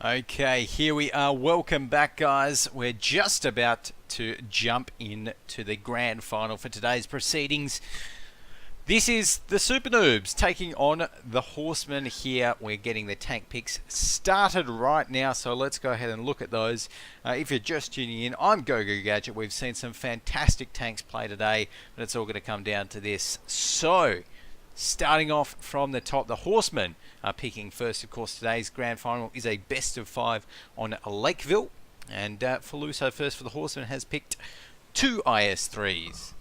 Okay, here we are. Welcome back, guys. We're just about to jump into the grand final for today's proceedings. This is the SuperNoobs taking on the Horsemen here. We're getting the tank picks started right now, so let's go ahead and look at those. If you're just tuning in, I'm Go4WoT. We've seen some fantastic tanks play today, but it's all going to come down to this. So, starting off from the top, the Horsemen are picking first. Of course, today's grand final is a best of 5 on Lakeville. And Faluso first for the Horsemen has picked 2 IS3s.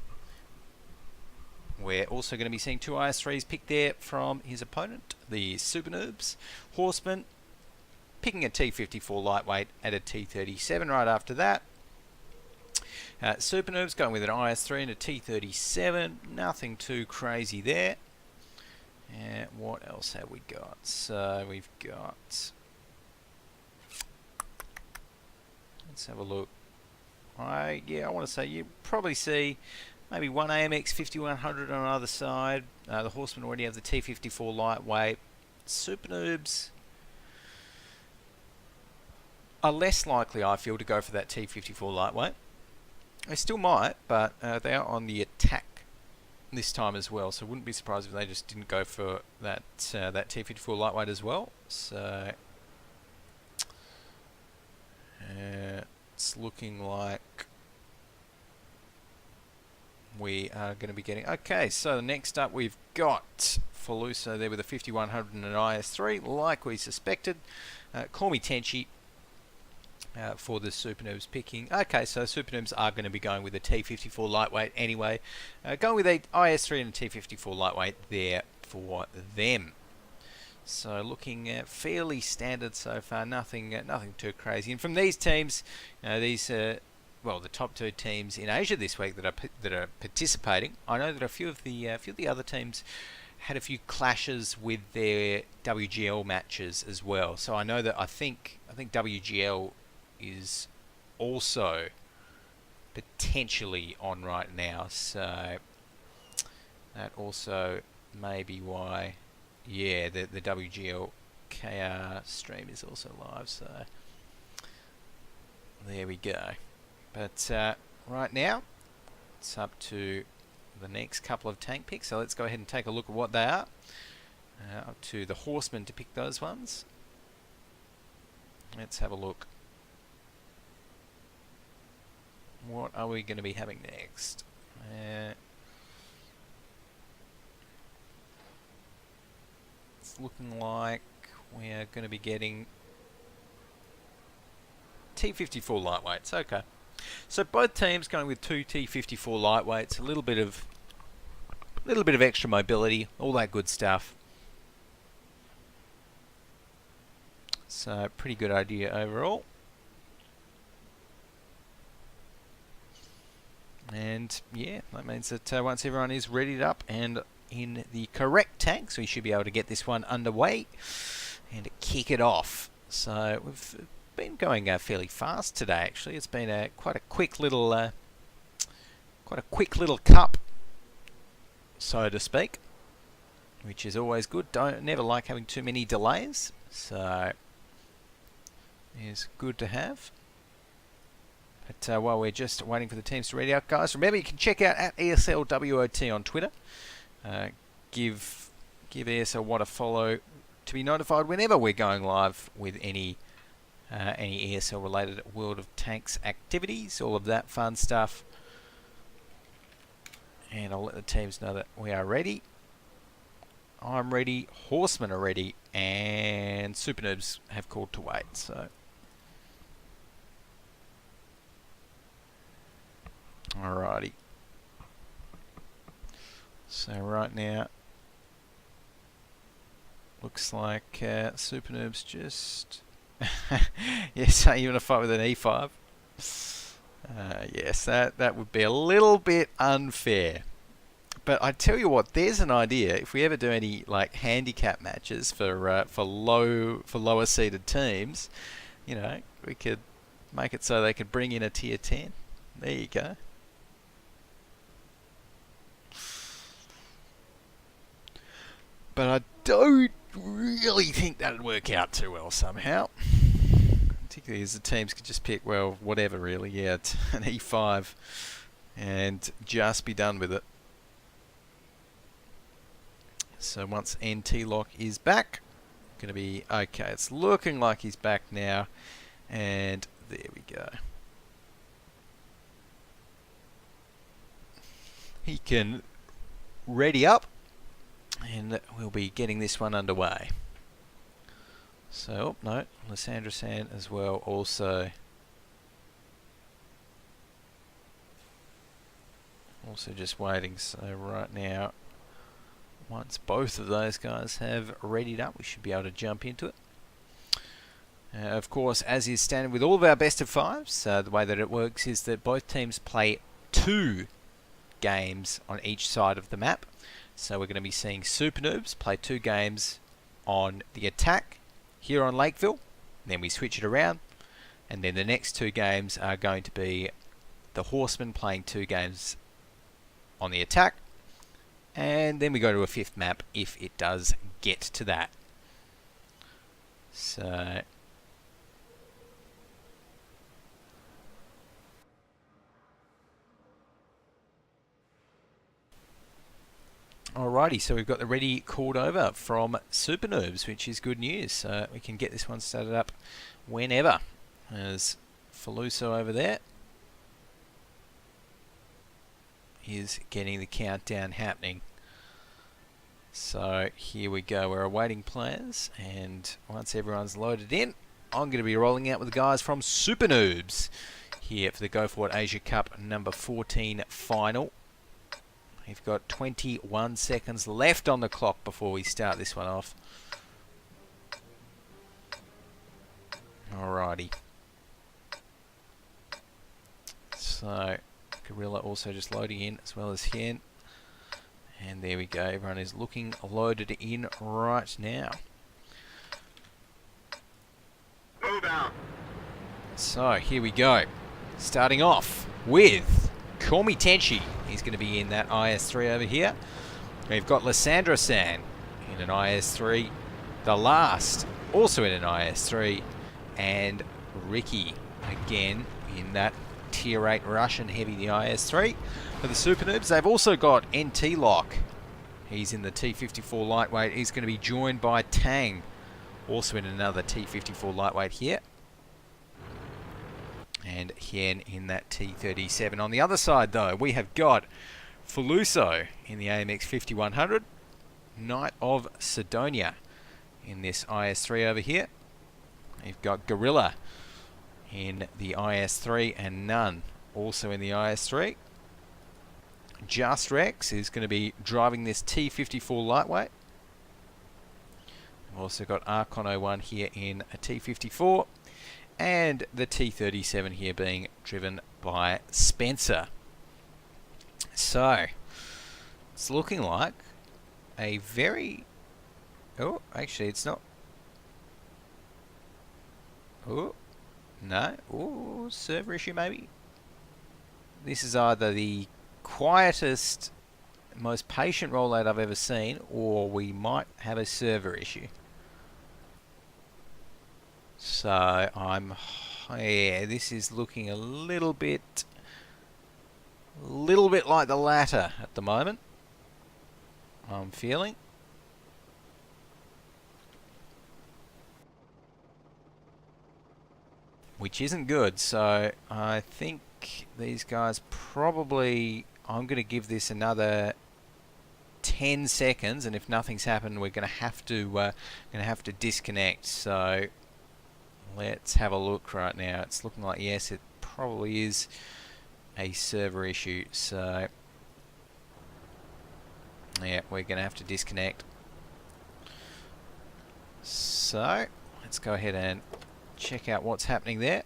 We're also going to be seeing 2 IS3s picked there from his opponent, the SuperNoobs. Horsemen picking a T54 lightweight at a T37 right after that. SuperNoobs going with an IS3 and a T37. Nothing too crazy there. What else have we got? So we've got... Let's have a look. I want to say you probably see maybe one AMX 5100 on either side. The Horsemen already have the T54 lightweight. SuperNoobs are less likely, I feel, to go for that T54 lightweight. They still might, but they are on the attack this time as well, so wouldn't be surprised if they just didn't go for that that T54 lightweight as well. So it's looking like we are going to be getting... Okay, so next up we've got Faluso there with a 5100 and an IS3, like we suspected. Call me Tenchi for the SuperNoobs picking. Okay, so SuperNoobs are going to be going with a T54 lightweight anyway. Going with a IS3 and a T54 lightweight there for them. So looking fairly standard so far, nothing too crazy. And from these teams, these well, the top 2 teams in Asia this week that are participating, I know that a few of the other teams had a few clashes with their WGL matches as well. So I know that I think WGL is also potentially on right now, so that also may be why, yeah, the WGL KR stream is also live, so there we go. But right now it's up to the next couple of tank picks, so let's go ahead and take a look at what they are. Up to the Horsemen to pick those ones. Let's have a look. What are we going to be having next? It's looking like we are going to be getting T54 lightweights. Okay, so both teams going with 2 T54 lightweights. A little bit of extra mobility, all that good stuff. So pretty good idea overall. And yeah, that means that once everyone is readied up and in the correct tanks, we should be able to get this one underway and kick it off. So we've been going fairly fast today. Actually, it's been quite a quick little cup, so to speak, which is always good. Never like having too many delays, so it's good to have. But while we're just waiting for the teams to ready out, guys, remember you can check out at ESL WoT on Twitter. Give ESL WoT a follow to be notified whenever we're going live with any ESL related World of Tanks activities, all of that fun stuff. And I'll let the teams know that we are ready. I'm ready, Horsemen are ready, and SuperNoobs have called to wait. So. Alrighty. So right now, looks like SuperNoobs just... yes, are you going to fight with an E5? Yes, that would be a little bit unfair. But I tell you what, there's an idea. If we ever do any like handicap matches for lower seeded teams, you know, we could make it so they could bring in a tier 10. There you go. But I don't really think that'd work out too well somehow. is the teams could just pick, well, whatever really. Yeah, it's an E5 and just be done with it. So once NT lock is back, going to be okay. It's looking like he's back now, and there we go. He can ready up, and we'll be getting this one underway. So, oh, no, Lysandra San as well also just waiting. So right now, once both of those guys have readied up, we should be able to jump into it. Of course, as is standard with all of our best of fives, the way that it works is that both teams play 2 games on each side of the map. So we're going to be seeing SuperNoobs play 2 games on the attack here on Lakeville. Then we switch it around, and then the next 2 games are going to be the Horsemen playing 2 games on the attack, and then we go to a 5th map if it does get to that. So alrighty, so we've got the ready called over from SuperNoobs, which is good news. So we can get this one started up whenever. There's Faluso over there. Is getting the countdown happening. So here we go. We're awaiting players, and once everyone's loaded in, I'm going to be rolling out with the guys from SuperNoobs here for the Go4WoT Asia Cup number 14 final. We've got 21 seconds left on the clock before we start this one off. Alrighty. So Gorilla also just loading in, as well as Hien. And there we go. Everyone is looking loaded in right now. Move out. So here we go. Starting off with Call Me Tenchi. He's going to be in that IS3 over here. We've got Lysandra San in an IS3. The Last also in an IS3. And Ricky again in that Tier 8 Russian heavy, the IS3. For the SuperNoobs, they've also got NT Lock. He's in the T54 lightweight. He's going to be joined by Tang, also in another T54 lightweight here. And Hien in that T37. On the other side, though, we have got Faluso in the AMX 5100. Knight of Sidonia in this IS3 over here. We've got Gorilla in the IS3 and Nun also in the IS3. Just Rex is going to be driving this T54 lightweight. We've also got Archon 01 here in a T54, and the T37 here being driven by Spencer. So it's looking like a very... Oh, actually it's not. Oh, no. Oh, server issue maybe. This is either the quietest, most patient rollout I've ever seen, or we might have a server issue. So yeah, this is looking a little bit like the latter at the moment, I'm feeling. Which isn't good, so I think these guys probably... I'm going to give this another 10 seconds, and if nothing's happened, we're going to have to disconnect. So let's have a look right now. It's looking like, yes, it probably is a server issue. So yeah, we're going to have to disconnect. So let's go ahead and check out what's happening there.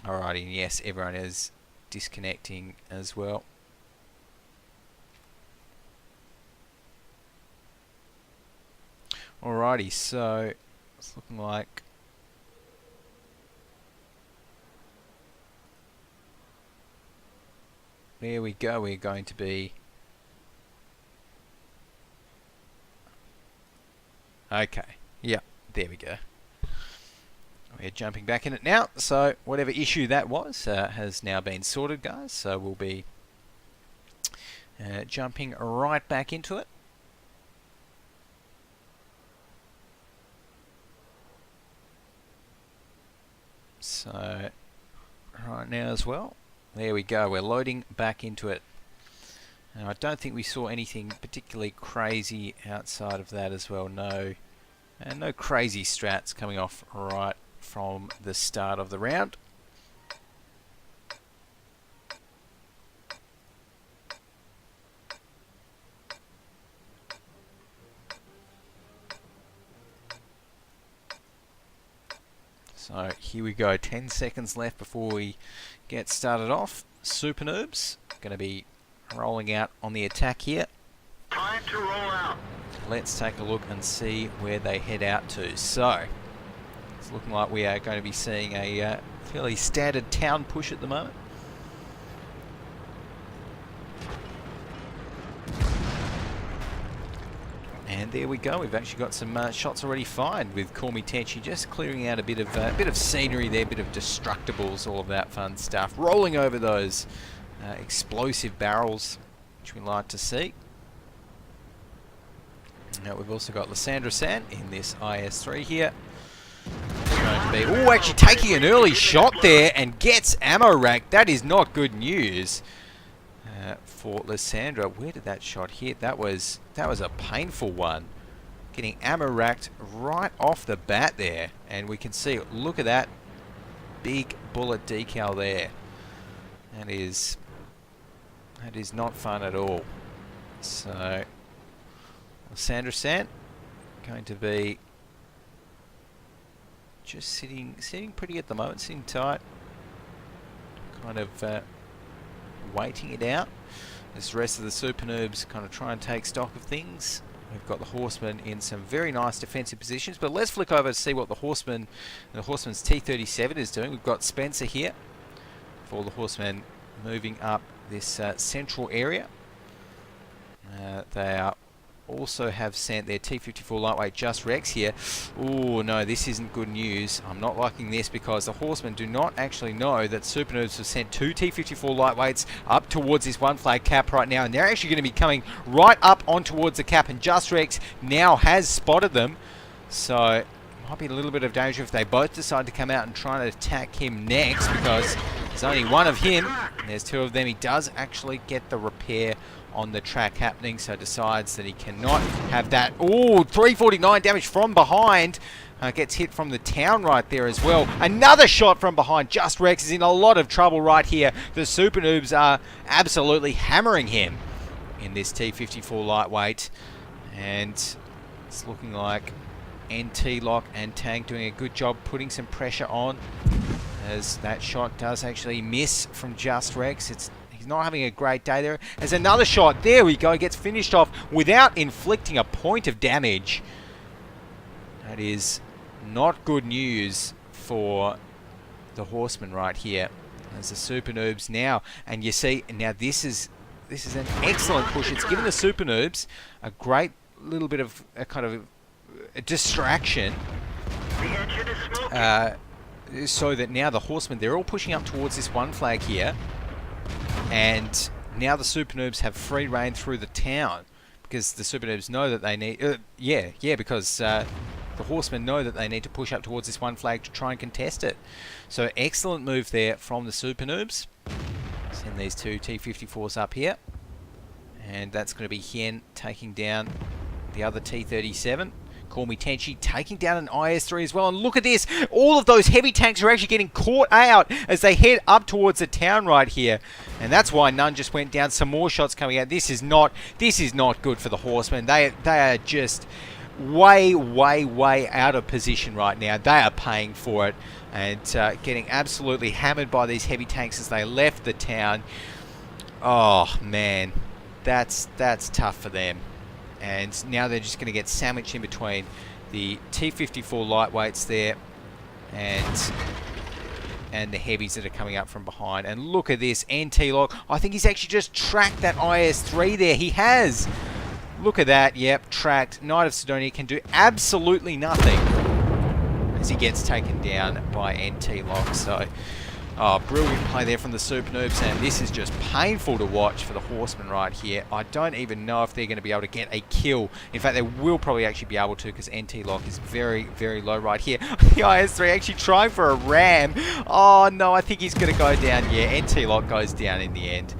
Alrighty, yes, everyone is disconnecting as well. Alrighty, so it's looking like there we go. We're going to be okay. Yeah, there we go. We're jumping back in it now. So whatever issue that was has now been sorted, guys. So we'll be jumping right back into it. So right now as well. There we go. We're loading back into it. Now, I don't think we saw anything particularly crazy outside of that as well. No, and no crazy strats coming off right from the start of the round. So here we go, 10 seconds left before we get started off. SuperNoobs going to be rolling out on the attack here. Time to roll out. Let's take a look and see where they head out to. So it's looking like we are going to be seeing a fairly standard town push at the moment. And there we go. We've actually got some shots already fired with Tenchi just clearing out a bit of scenery there, a bit of destructibles, all of that fun stuff. Rolling over those explosive barrels, which we like to see. Now we've also got Lysandra San in this IS-3 here. Going to be, oh, actually taking an early shot there and gets ammo racked. That is not good news for Lysandra. Where did that shot hit? That was a painful one. Getting ammo racked right off the bat there, and we can see, look at that big bullet decal there. That is not fun at all. So Lysandra San going to be just sitting pretty at the moment, sitting tight, kind of waiting it out as the rest of the SuperNoobs kind of try and take stock of things. We've got the Horsemen in some very nice defensive positions, but let's flick over to see what the Horsemen and the Horsemen's T-37 is doing. We've got Spencer here for the Horsemen moving up this central area. They are also have sent their T-54 lightweight Just Rex here. Oh no, this isn't good news. I'm not liking this because the Horsemen do not actually know that SuperNoobs have sent two T-54 lightweights up towards this one flag cap right now, and they're actually going to be coming right up on towards the cap, and Just Rex now has spotted them. So might be a little bit of danger if they both decide to come out and try to attack him next, because there's only one of him and there's two of them. He does actually get the repair on the track happening, so decides that he cannot have that. Oh, 349 damage from behind. Gets hit from the town right there as well. Another shot from behind. Just Rex is in a lot of trouble right here. The SuperNoobs are absolutely hammering him in this T-54 lightweight, and it's looking like NT Lock and Tank doing a good job putting some pressure on, as that shot does actually miss from Just Rex. He's not having a great day there. There's another shot. There we go. Gets finished off without inflicting a point of damage. That is not good news for the Horsemen right here. There's the SuperNoobs now, and you see now this is an excellent push. It's given the SuperNoobs a great little bit of a kind of a distraction, so that now the Horsemen, they're all pushing up towards this one flag here. And now the SuperNoobs have free reign through the town, because the SuperNoobs know that they need... because the Horsemen know that they need to push up towards this one flag to try and contest it. So excellent move there from the SuperNoobs. Send these two T-54s up here. And that's going to be Hien taking down the other T-37. Tenchi taking down an IS-3 as well. And look at this. All of those heavy tanks are actually getting caught out as they head up towards the town right here. And that's why none just went down. Some more shots coming out. This is not good for the Horsemen. They are just way out of position right now. They are paying for it and getting absolutely hammered by these heavy tanks as they left the town. Oh man, that's tough for them. And now they're just going to get sandwiched in between the T-54 lightweights there and the heavies that are coming up from behind. And look at this, NT Lock. I think he's actually just tracked that IS-3 there. He has. look at that. Yep, tracked. Knight of Sidonia can do absolutely nothing as he gets taken down by NT Lock. So, oh, brilliant play there from the SuperNoobs, and this is just painful to watch for the Horsemen right here. I don't even know if they're going to be able to get a kill. In fact, they will probably actually be able to, because NT Lock is very, very low right here. The IS-3 actually trying for a ram. Oh, no, I think he's going to go down. Yeah, NT Lock goes down in the end.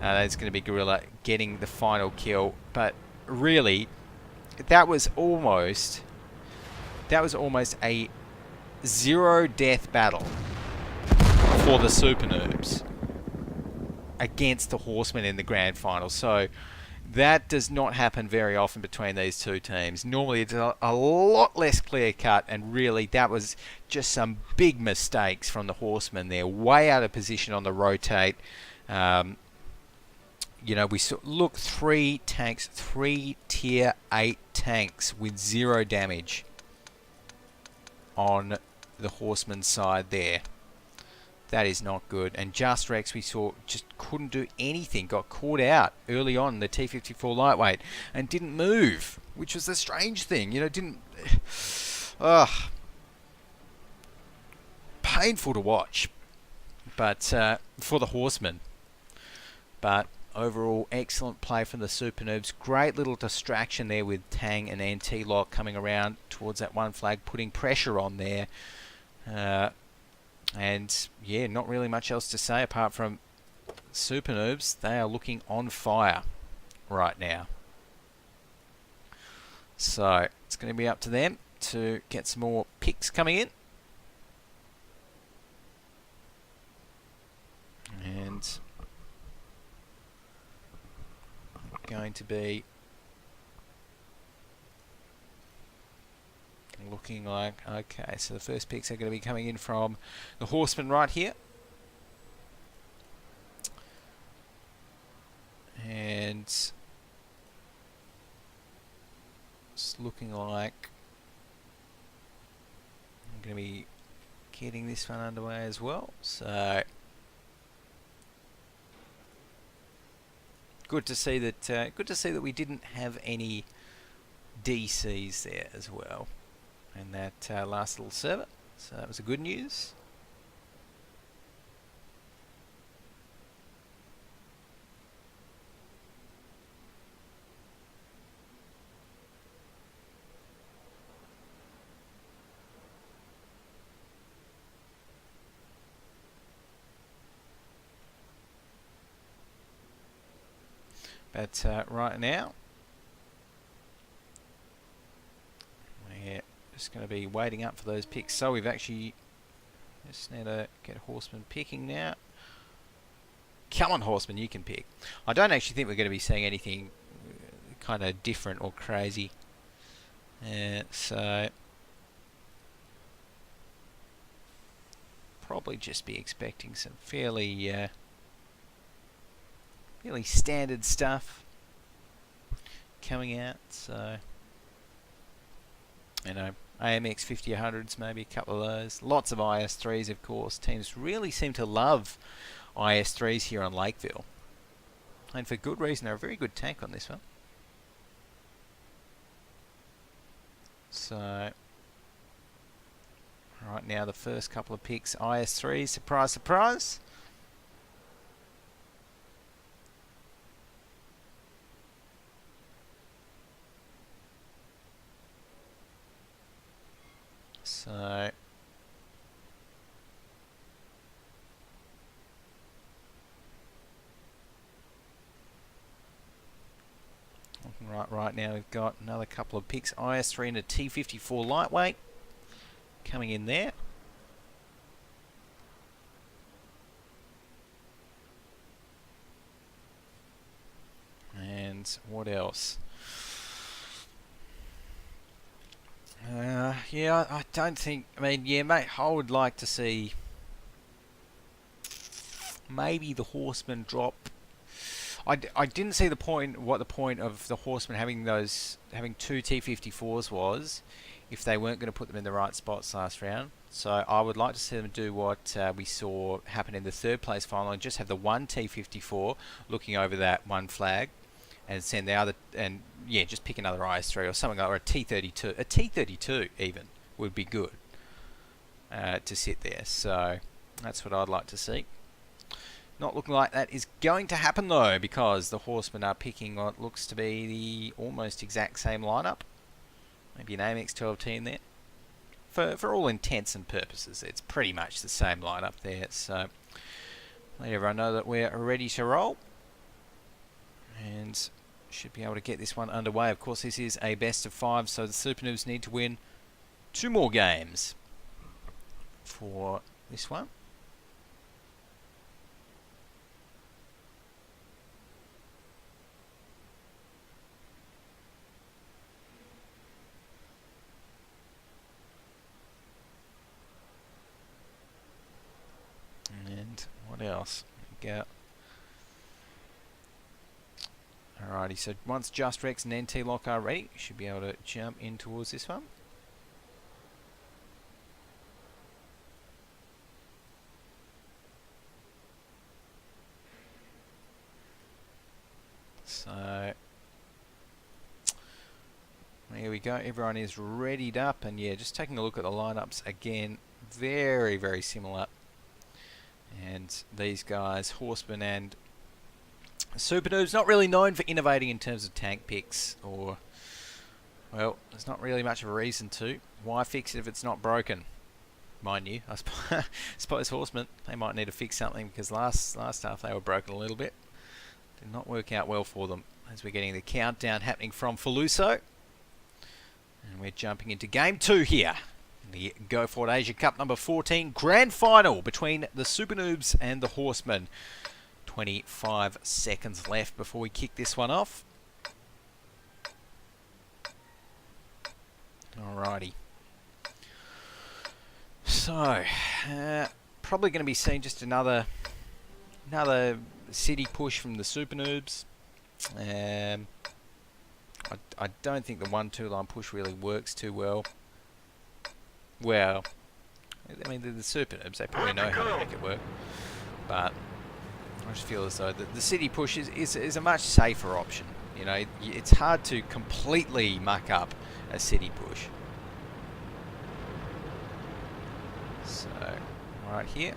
That's going to be Gorilla getting the final kill. But really, that was almost a 0-death battle for the SuperNoobs against the Horsemen in the grand final. So that does not happen very often between these two teams. Normally it's a lot less clear cut, and really that was just some big mistakes from the Horsemen there. Way out of position on the rotate. You know, we saw, look, 3 tanks, 3 tier 8 tanks with 0 damage on the Horseman side there. That is not good. And Just Rex, we saw, just couldn't do anything. Got caught out early on, the T-54 lightweight, and didn't move, which was the strange thing. You know, didn't... painful to watch, but for the Horsemen. But overall, excellent play from the SuperNoobs. Great little distraction there with Tang and NT Lock coming around towards that one flag, putting pressure on there. And yeah, not really much else to say apart from SuperNoobs. They are looking on fire right now. So it's going to be up to them to get some more picks coming in. And going to be looking like, okay, so the first picks are going to be coming in from the Horsemen right here. And it's looking like I'm going to be getting this one underway as well. So good to see that we didn't have any DCs there as well in that last little server. So that was a good news. But right now, we're just going to be waiting up for those picks. So we've actually just need to get Horseman picking now. Come on, Horseman, you can pick. I don't actually think we're going to be seeing anything kind of different or crazy. So probably just be expecting some fairly standard stuff coming out. So, you know, AMX 50-100s, maybe a couple of those. Lots of IS-3s, of course. Teams really seem to love IS-3s here on Lakeville, and for good reason. They're a very good tank on this one. So right now the first couple of picks, IS-3s, surprise, surprise. So right now we've got another couple of picks, IS-3 and a T-54 lightweight coming in there. And what else? Yeah, I don't think... I mean, yeah, mate, I would like to see maybe the Horsemen drop... I didn't see the point, what the point of the Horsemen having two T-54s was, if they weren't going to put them in the right spots last round. So I would like to see them do what we saw happen in the third place final, and just have the one T-54 looking over that one flag, and send the other, and yeah, just pick another IS-3 or something like, or a T-32. A T-32 even would be good to sit there. So that's what I'd like to see. Not looking like that is going to happen though, because the Horsemen are picking what looks to be the almost exact same lineup. Maybe an AMX 12T in there. For all intents and purposes, it's pretty much the same lineup there. So let everyone know that we're ready to roll, and should be able to get this one underway. Of course, this is a best of 5, so the SuperNoobs need to win 2 more games for this one. And what else? Go. Alrighty, so once Just Rex and NT Lock are ready, you should be able to jump in towards this one. So there we go, everyone is readied up, and yeah, just taking a look at the lineups again, very, very similar. And these guys, Horsemen and SuperNoobs, not really known for innovating in terms of tank picks, or, well, there's not really much of a reason to. Why fix it if it's not broken? Mind you, I suppose Horsemen, they might need to fix something, because last half they were broken a little bit. Did not work out well for them, as we're getting the countdown happening from Foluso. And we're jumping into Game 2 here. The Go4WoT Asia Cup number 14 Grand Final between the SuperNoobs and the Horsemen. 25 seconds left before we kick this one off. Alrighty. So, probably going to be seeing just another city push from the SuperNoobs. I don't think the 1-2 line push really works too well. Well, I mean, the SuperNoobs, they probably know how to make it work. But I just feel as though the city push is a much safer option. You know, it's hard to completely muck up a city push. So, right here,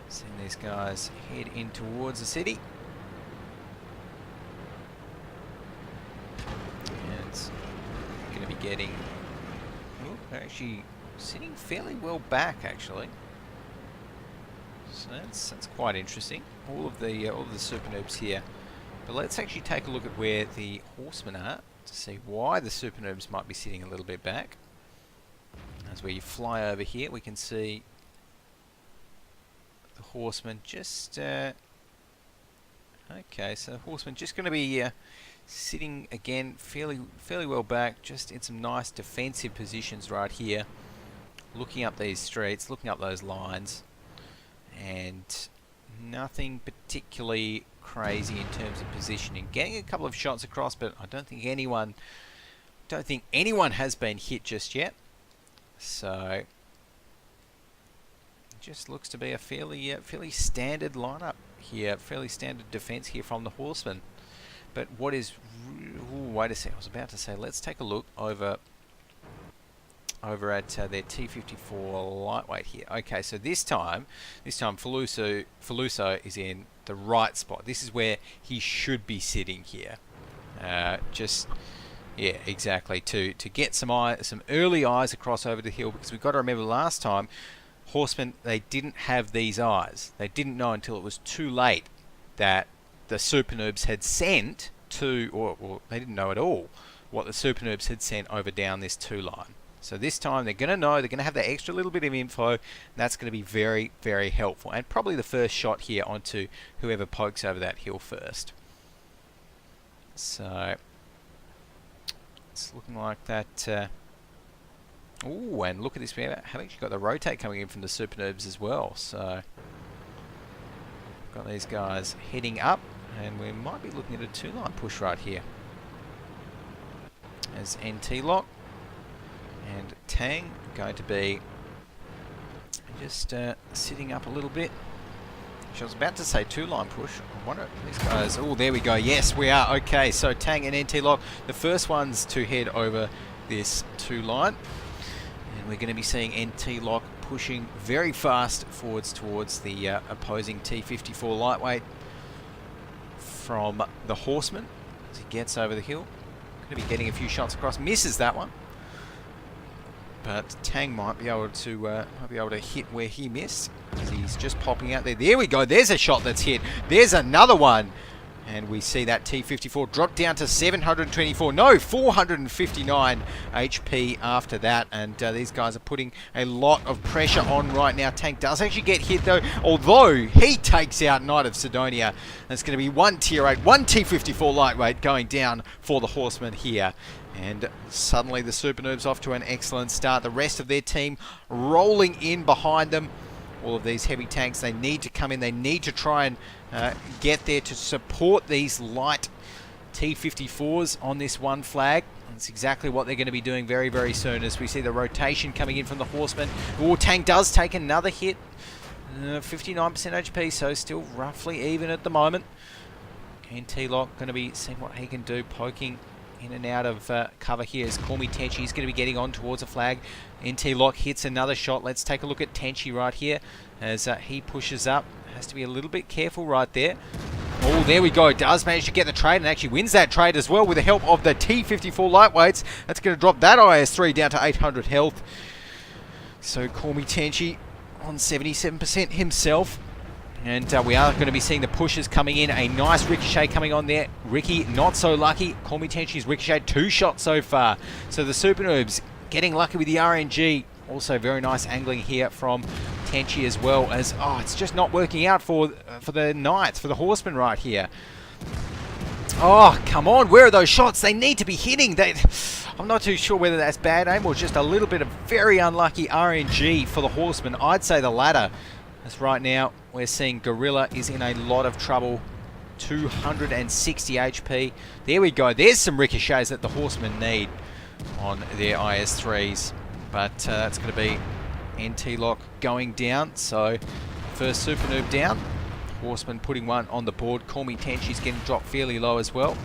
seeing these guys head in towards the city. And going to be getting... They're actually sitting fairly well back, actually. So that's quite interesting. All of the SuperNoobs here. But let's actually take a look at where the Horsemen are to see why the SuperNoobs might be sitting a little bit back. As we fly over here, we can see the Horsemen just... okay, so the Horsemen just going to be sitting again fairly well back, just in some nice defensive positions right here, looking up these streets, looking up those lines, and nothing particularly crazy in terms of positioning. Getting a couple of shots across, but I don't think anyone has been hit just yet. So it just looks to be a fairly standard lineup here, fairly standard defense here from the Horsemen. But what is... Ooh, wait a second, I was about to say, let's take a look over at their T-54 lightweight here. Okay, so this time Foluso is in the right spot. This is where he should be sitting here. Yeah, exactly, to get some early eyes across over the hill, because we've got to remember last time, Horsemen, they didn't have these eyes. They didn't know until it was too late that the SuperNoobs had sent to, or they didn't know at all what the SuperNoobs had sent over down this 2 line. So this time they're going to know, they're going to have that extra little bit of info, and that's going to be very, very helpful. And probably the first shot here onto whoever pokes over that hill first. So it's looking like that. Ooh, and look at this, we have actually got the rotate coming in from the SuperNoobs as well. So got these guys heading up, and we might be looking at a 2-line push right here. As NT Lock and Tang going to be just sitting up a little bit, Actually, I was about to say 2-line push. I wonder if these guys... Oh, there we go. Yes, we are. Okay, so Tang and NT Lock, the first ones to head over this 2-line. And we're going to be seeing NT Lock pushing very fast forwards towards the opposing T54 lightweight from the Horsemen as he gets over the hill. Going to be getting a few shots across. Misses that one. But Tang might be able to hit where he missed, as he's just popping out there. There we go. There's a shot that's hit. There's another one. And we see that T54 drop down to 724. No, 459 HP after that. And these guys are putting a lot of pressure on right now. Tank does actually get hit, though, although he takes out Knight of Sidonia. It's going to be one Tier 8, one T54 lightweight going down for the Horsemen here. And suddenly the SuperNoobs off to an excellent start. The rest of their team rolling in behind them. All of these heavy tanks, they need to come in. They need to try and get there to support these light T54s on this one flag. That's exactly what they're going to be doing very, very soon, as we see the rotation coming in from the Horsemen. Oh, Tank does take another hit. 59% HP, so still roughly even at the moment. NT Lock going to be seeing what he can do, poking in and out of cover here as Call Me Tenchi is going to be getting on towards a flag. NT Lock hits another shot. Let's take a look at Tenchi right here as he pushes up. Has to be a little bit careful right there. Oh, there we go. Does manage to get the trade and actually wins that trade as well with the help of the T54 lightweights. That's going to drop that IS-3 down to 800 health. So Call Me Tenchi on 77% himself. And we are going to be seeing the pushes coming in. A nice ricochet coming on there. Ricky, not so lucky. Call Me Tenchi's ricochet, 2 shots so far. So the SuperNoobs getting lucky with the RNG. Also very nice angling here from Tenchi as well, as, oh, it's just not working out for the Knights, for the Horsemen right here. Oh, come on. Where are those shots? They need to be hitting. I'm not too sure whether that's bad aim or just a little bit of very unlucky RNG for the Horsemen. I'd say the latter. As right now, we're seeing Gorilla is in a lot of trouble. 260 HP. There we go. There's some ricochets that the Horsemen need on their IS-3s. But that's going to be NT Lock going down. So, first SuperNoob down. Horseman putting one on the board. Call Me Tenchi's getting dropped fairly low as well.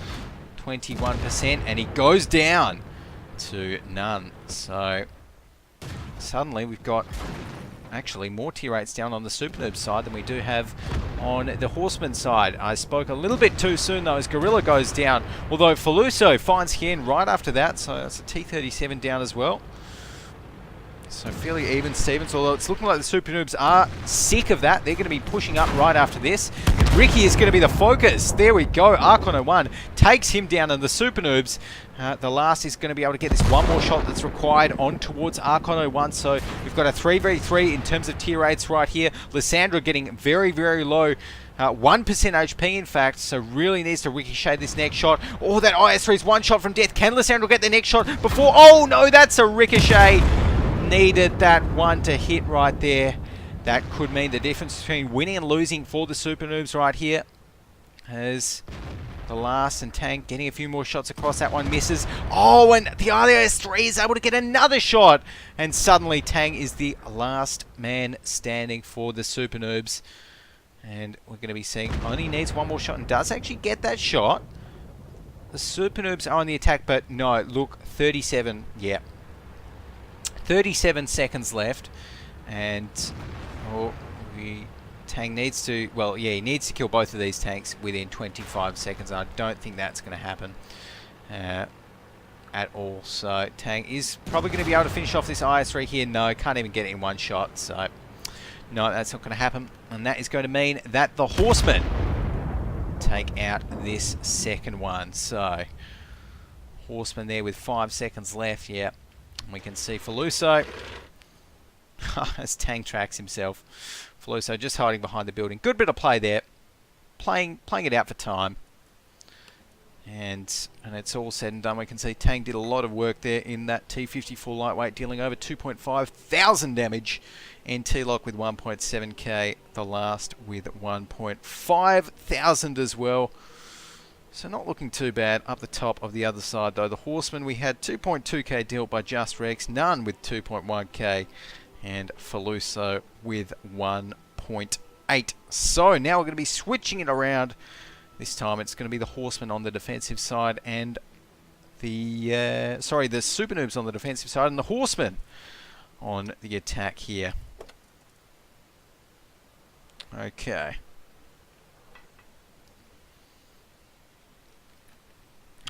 21%. And he goes down to none. So, suddenly we've got actually more tier 8s down on the SuperNoob side than we do have on the Horseman side. I spoke a little bit too soon though as Gorilla goes down, although Faluso finds Hien right after that, so that's a T37 down as well. So fairly even Stevens, although it's looking like the SuperNoobs are sick of that. They're going to be pushing up right after this. And Ricky is going to be the focus. There we go. Archon01 takes him down, and the SuperNoobs, the last is going to be able to get this one more shot that's required on towards Archon01. So we've got a 3v3 in terms of tier 8s right here. Lysandra getting very, very low. 1% HP in fact, so really needs to ricochet this next shot. Oh, that IS-3 is one shot from death. Can Lysandra get the next shot before? Oh no, that's a ricochet. Needed that one to hit right there. That could mean the difference between winning and losing for the SuperNoobs right here. As the last and Tank getting a few more shots across, that one misses. Oh, and the IS-3 is able to get another shot. And suddenly Tang is the last man standing for the SuperNoobs. And we're going to be seeing only needs one more shot and does actually get that shot. The SuperNoobs are on the attack, but no, look, 37, yeah. 37 seconds left, and Tang needs to, well, yeah, he needs to kill both of these tanks within 25 seconds. I don't think that's going to happen at all. So Tang is probably going to be able to finish off this IS-3 here. No, can't even get it in one shot. So no, that's not going to happen, and that is going to mean that the Horsemen take out this second one. So Horsemen there with 5 seconds left. Yeah. We can see Faluso as Tang tracks himself. Faluso just hiding behind the building. Good bit of play there. Playing it out for time. And it's all said and done. We can see Tang did a lot of work there in that T54 lightweight, dealing over 2.5 thousand damage. NT Lock with 1.7k. The last with 1.5 thousand as well. So not looking too bad up the top of the other side though. The Horsemen, we had 2.2k dealt by Just Rex, none with 2.1k, and Faluso with 1.2. 8. So now we're going to be switching it around. This time it's going to be the Horsemen on the defensive side and the SuperNoobs on the defensive side and the Horsemen on the attack here. Okay.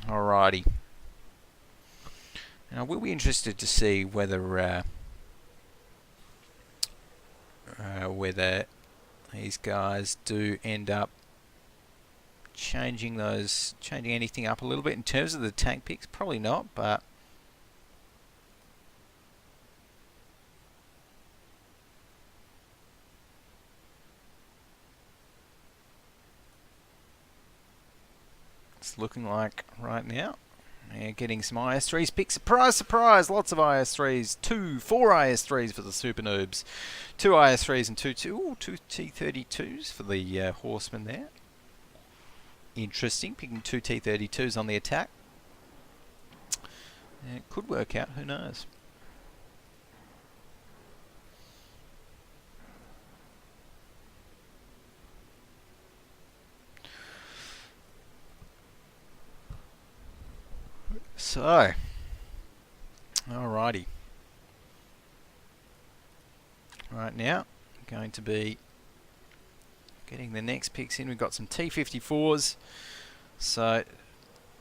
Alrighty. Now we'll be interested to see whether whether these guys do end up changing anything up a little bit in terms of the tank picks. Probably not, but it's looking like right now they're getting some IS3s picked. Surprise, surprise! Lots of IS3s. 4 IS3s for the SuperNoobs. 2 IS3s and 2 T32s for the Horsemen there. Interesting, picking 2 T32s on the attack. And it could work out, who knows. So, alrighty. Right now, I'm going to be getting the next picks in. We've got some T54s. So,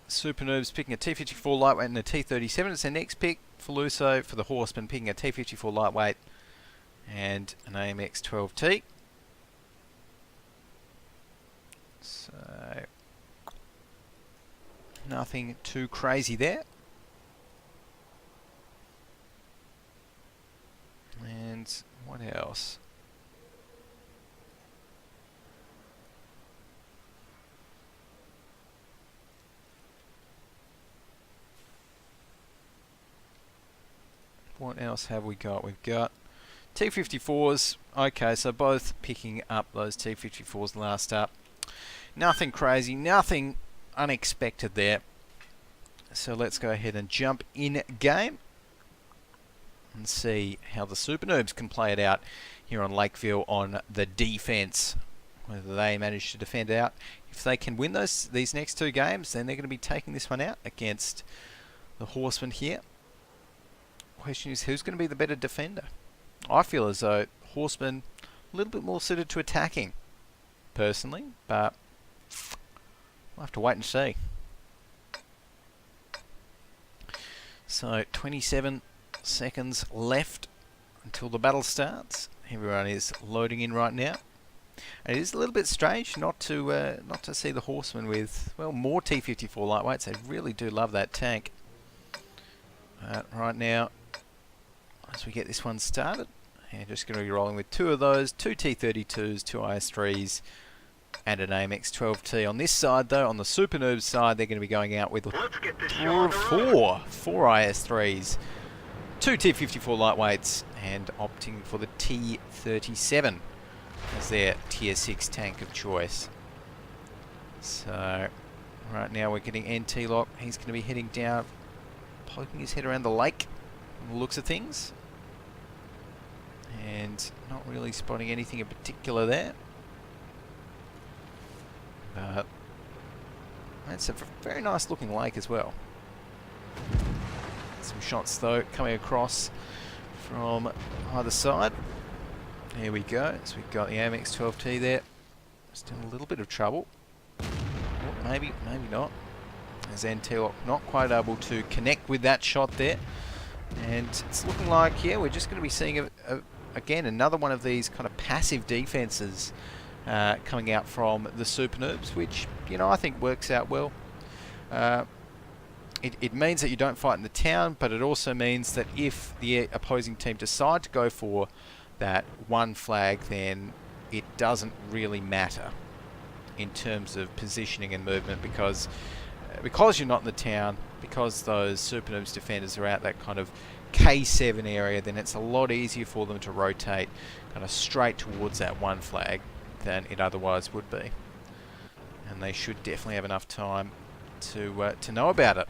SuperNoobs picking a T54 lightweight and a T37. It's their next pick. Faluso for the Horsemen picking a T54 lightweight and an AMX 12T. So, nothing too crazy there. And what else? What else have we got? We've got T54s. Okay, so both picking up those T54s last up. Nothing crazy, nothing unexpected there. So let's go ahead and jump in game and see how the SuperNoobs can play it out here on Lakeville on the defense. Whether they manage to defend out. If they can win these next 2 games, then they're going to be taking this one out against the Horsemen here. Question is, who's going to be the better defender? I feel as though Horsemen a little bit more suited to attacking, personally, but we'll have to wait and see. So 27 seconds left until the battle starts. Everyone is loading in right now. And it is a little bit strange not to see the Horsemen with, well, more T54 lightweights. They really do love that tank. Right now, as we get this one started, and just going to be rolling with 2 of those, 2 T32s, 2 IS3s, and an AMX 12T. On this side, though, on the SuperNoobs side, they're going to be going out with 4 IS3s, 2 T54 lightweights, and opting for the T37 as their Tier 6 tank of choice. So, right now we're getting NT lock. He's going to be heading down, poking his head around the lake from the looks of things. And not really spotting anything in particular there. But that's a very nice looking lake as well. Some shots though coming across from either side. There we go. So we've got the AMX 12T there. Just in a little bit of trouble. Or maybe not. As Antelope not quite able to connect with that shot there. And it's looking like, yeah, we're just going to be seeing again another one of these kind of passive defenses coming out from the SuperNoobs, which, you know, I think works out well. It means that you don't fight in the town, but it also means that if the opposing team decide to go for that one flag, then it doesn't really matter in terms of positioning and movement, because you're not in the town, because those SuperNoobs defenders are out that kind of K7 area, then it's a lot easier for them to rotate kind of straight towards that one flag than it otherwise would be. And they should definitely have enough time to know about it.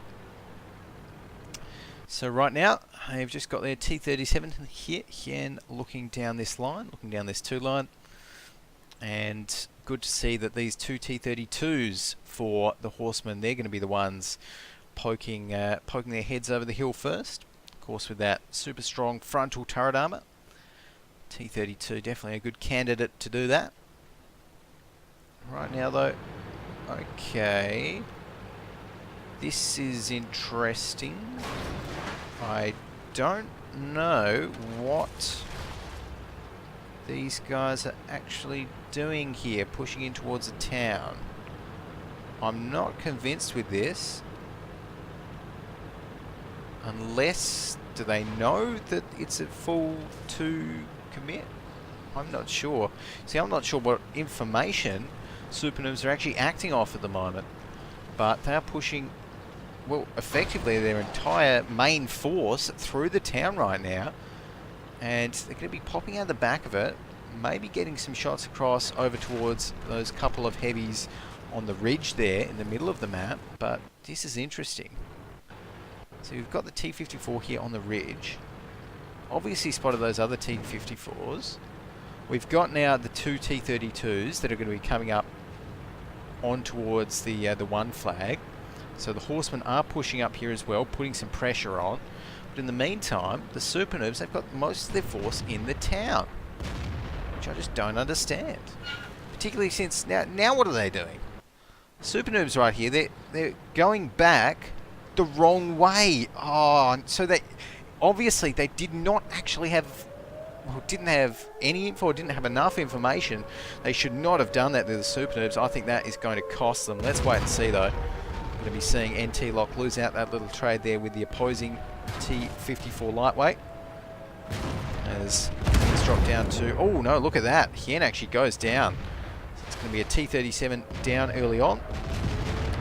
So right now, they've just got their T37 here, and looking down this line, looking down this 2 line. And good to see that these two T32s for the Horsemen, they're going to be the ones poking their heads over the hill first. Of course, with that super strong frontal turret armor. T32 definitely a good candidate to do that. Right now though, okay, this is interesting. I don't know what these guys are actually doing here, pushing in towards the town. I'm not convinced with this. Unless, do they know that it's a full 2 commit? I'm not sure. See, I'm not sure what information SuperNoobs are actually acting off at the moment. But they are pushing, well, effectively their entire main force through the town right now. And they're going to be popping out the back of it, maybe getting some shots across over towards those couple of heavies on the ridge there in the middle of the map. But this is interesting. So we've got the T-54 here on the ridge. Obviously spotted those other T-54s. We've got now the two T-32s that are going to be coming up on towards the 1 flag. So the Horsemen are pushing up here as well, putting some pressure on. But in the meantime, the SuperNoobs, they've got most of their force in the town, which I just don't understand. Particularly since now what are they doing? SuperNoobs right here, they're going back the wrong way. Oh, so they obviously they did not actually have, well, didn't have any info, or didn't have enough information. They should not have done that to the SuperNoobs. I think that is going to cost them. Let's wait and see though. We're going to be seeing NT Lock lose out that little trade there with the opposing T-54 lightweight. As it's dropped down to, oh no, look at that. Hien actually goes down. So it's going to be a T-37 down early on.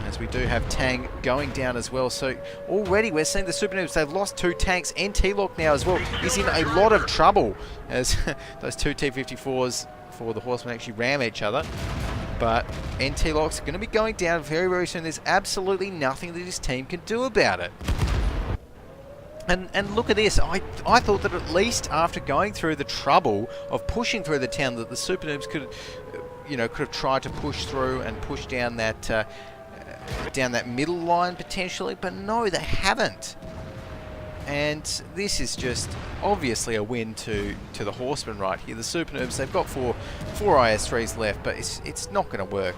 As we do have Tang going down as well. So already we're seeing the SuperNoobs, they've lost 2 tanks. NT Lock now as well is in a lot of trouble as those 2 T-54s for the Horsemen actually ram each other. But NT Lock's going to be going down very, very soon. There's absolutely nothing that his team can do about it. And look at this. I thought that at least after going through the trouble of pushing through the town, that the SuperNoobs could have tried to push through and push down that middle line potentially, but no, they haven't. And this is just obviously a win to the Horsemen right here. The SuperNoobs, they've got four IS-3s left, but it's not going to work.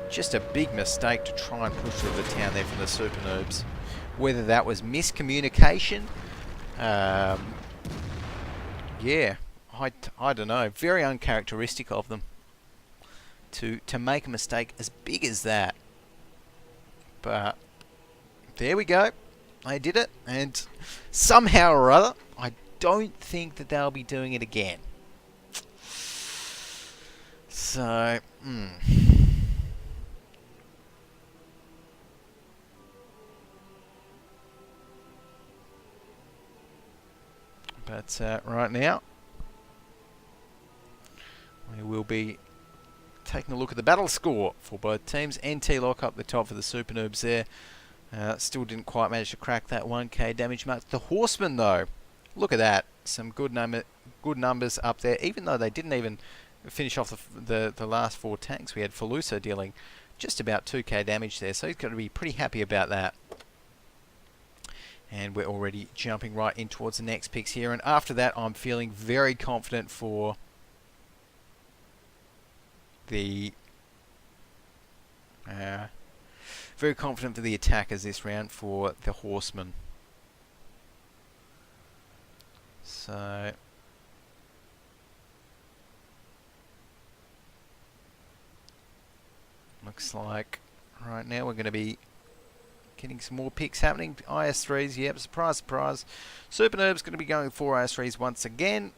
Just a big mistake to try and push through the town there from the SuperNoobs. Whether that was miscommunication, yeah, I don't know. Very uncharacteristic of them to make a mistake as big as that. But there we go. They did it, and somehow or other, I don't think that they'll be doing it again. So, But right now, we will be taking a look at the battle score for both teams. NT Lock up the top for the SuperNoobs there. Still didn't quite manage to crack that 1k damage mark. The Horsemen though, look at that. Some good numbers up there, even though they didn't even finish off the last 4 tanks. We had Falusa dealing just about 2k damage there, so he's going to be pretty happy about that. And we're already jumping right in towards the next picks here. And after that, I'm feeling very confident for the attackers this round for the Horsemen. So looks like right now we're going to be getting some more picks happening. IS-3s, yep, surprise, surprise. SuperNoobs going to be going 4 IS-3s once again.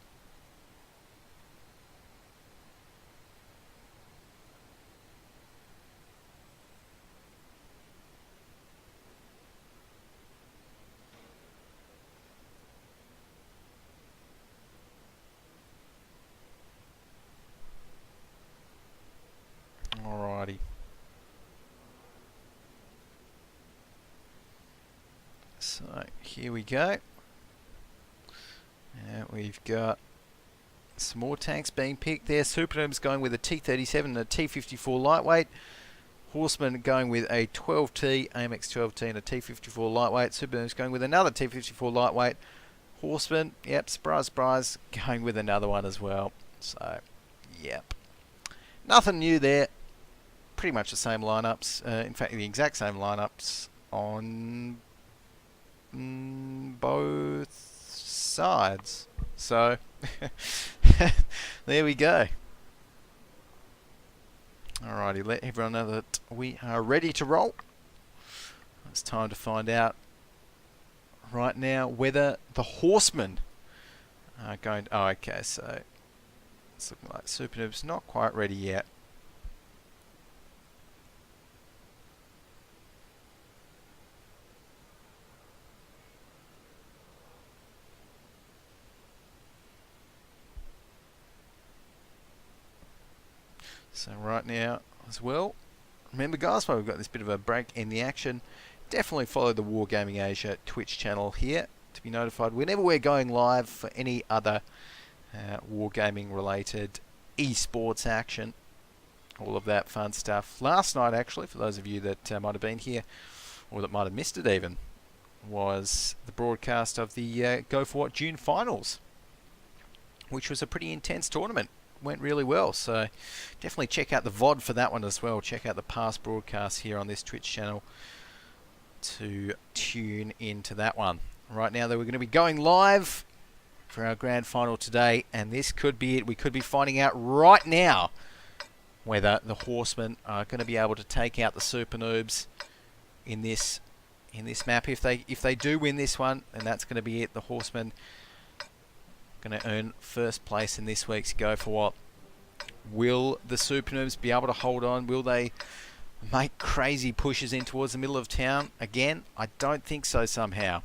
Alrighty. So here we go. We've got Some more tanks being picked there. SuperNoobs going with a T37 and a T54 lightweight. Horsemen going with a 12T, AMX 12T and a T54 lightweight. SuperNoobs going with another T54 lightweight. Horsemen, yep, surprise, surprise, going with another one as well. So, yep. Nothing new there. Pretty much the same lineups. In fact, the exact same lineups on both sides. So, there we go. Alrighty, let everyone know that we are ready to roll. It's time to find out right now whether the Horsemen are going to... Oh, okay, so it's looking like SuperNoobs not quite ready yet. So right now as well, remember guys, while we've got this bit of a break in the action, definitely follow the Wargaming Asia Twitch channel here to be notified whenever we're going live for any other Wargaming related esports action, all of that fun stuff. Last night actually, for those of you that might have been here or that might have missed it even, was the broadcast of the Go4WoT June finals, which was a pretty intense tournament. Went really well, so definitely check out the VOD for that one as well. Check out the past broadcasts here on this Twitch channel to tune into that one. Right now though, we're going to be going live for our grand final today, and this could be it. We could be finding out right now whether the Horsemen are going to be able to take out the SuperNoobs in this map. If they do win this one, then that's going to be it. The Horsemen going to earn first place in this week's Go4WoT. Will the SuperNoobs be able to hold on? Will they make crazy pushes in towards the middle of town again? I don't think so somehow.